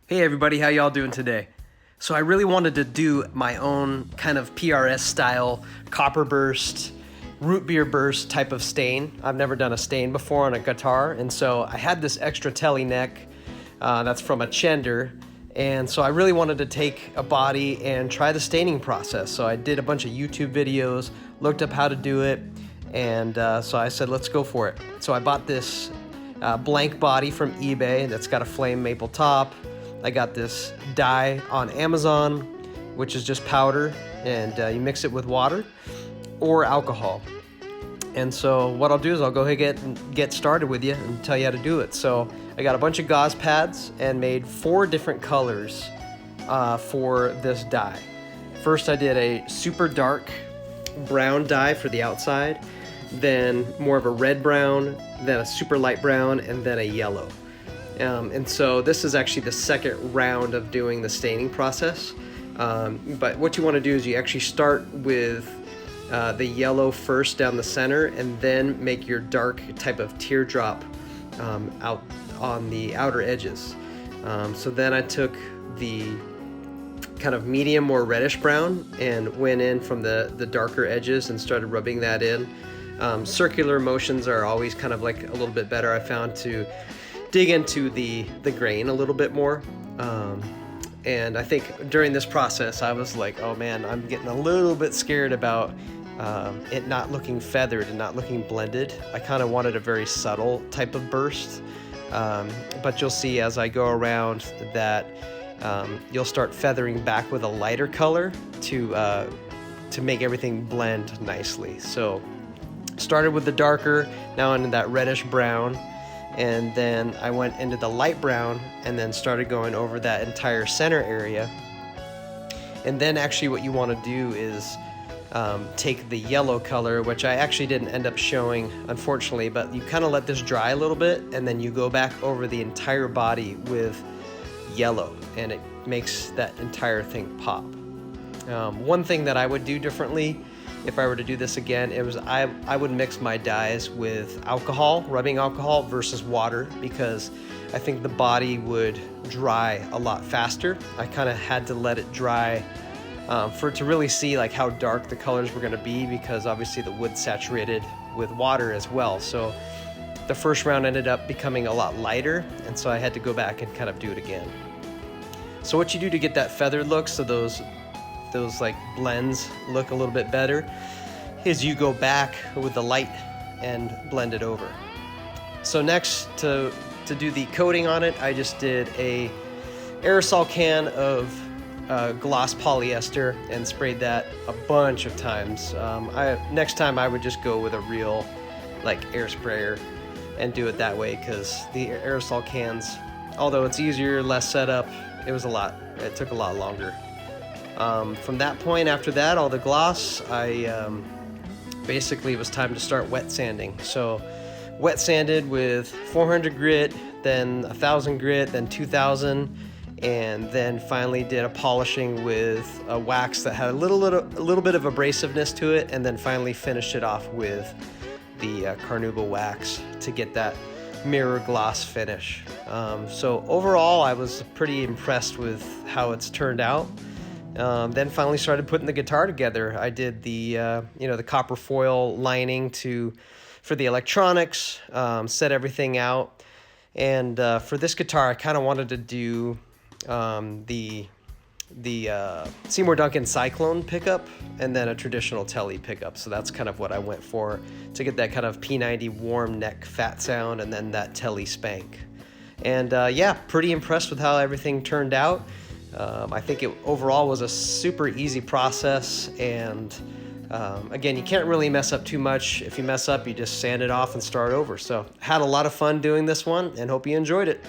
Hey everybody, how y'all doing today? So I really wanted to do my own kind of PRS style copper burst, root beer burst type of stain. I've never done a stain before on a guitar, and so I had this extra telly neck that's from a Fender, and so I really wanted to take a body and try the staining process. So I did a bunch of YouTube videos, looked up how to do it, and so I said, let's go for it. So I bought this blank body from eBay that's got a flame maple top. I got this dye on Amazon, which is just powder, and you mix it with water or alcohol. And so what I'll do is I'll go ahead and get started with you and tell you how to do it. So I got a bunch of gauze pads and made 4 different colors for this dye. First I did a super dark brown dye for the outside, then more of a red brown, then a super light brown, and then a yellow. And so this is actually the second round of doing the staining process. But what you want to do is you actually start with the yellow first down the center, and then make your dark type of teardrop out on the outer edges. So then I took the kind of medium or reddish brown and went in from the darker edges and started rubbing that in. Circular motions are always kind of like a little bit better, I found, to dig into the grain a little bit more. And I think during this process I was like, oh man, I'm getting a little bit scared about it not looking feathered and not looking blended. I kind of wanted a very subtle type of burst, but you'll see as I go around that you'll start feathering back with a lighter color to make everything blend nicely. So started with the darker, now into that reddish brown, and then I went into the light brown and then started going over that entire center area. And then actually what you want to do is take the yellow color, which I actually didn't end up showing, unfortunately, but you kind of let this dry a little bit, and then you go back over the entire body with yellow, and it makes that entire thing pop. One thing that I would do differently if I were to do this again, it was I would mix my dyes with alcohol, rubbing alcohol, versus water, because I think the body would dry a lot faster. I kind of had to let it dry for it to really see like how dark the colors were going to be, because obviously the wood saturated with water as well. So the first round ended up becoming a lot lighter, and so I had to go back and kind of do it again. So what you do to get that feathered look, so those like blends look a little bit better, is you go back with the light and blend it over. So next, to do the coating on it, I just did a aerosol can of gloss polyester and sprayed that a bunch of times. Next time I would just go with a real like air sprayer and do it that way, because the aerosol cans, although it's easier, less setup, it took a lot longer. From that point, after that, all the gloss, basically it was time to start wet sanding. So wet sanded with 400 grit, then 1000 grit, then 2000, and then finally did a polishing with a wax that had a little bit of abrasiveness to it, and then finally finished it off with the carnauba wax to get that mirror gloss finish. So overall, I was pretty impressed with how it's turned out. Then finally started putting the guitar together. I did the the copper foil lining for the electronics, set everything out, and for this guitar I kind of wanted to do the Seymour Duncan Cyclone pickup and then a traditional Telly pickup. So that's kind of what I went for, to get that kind of P90 warm neck fat sound, and then that Telly spank. And yeah, pretty impressed with how everything turned out. I think it overall was a super easy process, and again, you can't really mess up too much. If you mess up, you just sand it off and start over. So had a lot of fun doing this one, and hope you enjoyed it.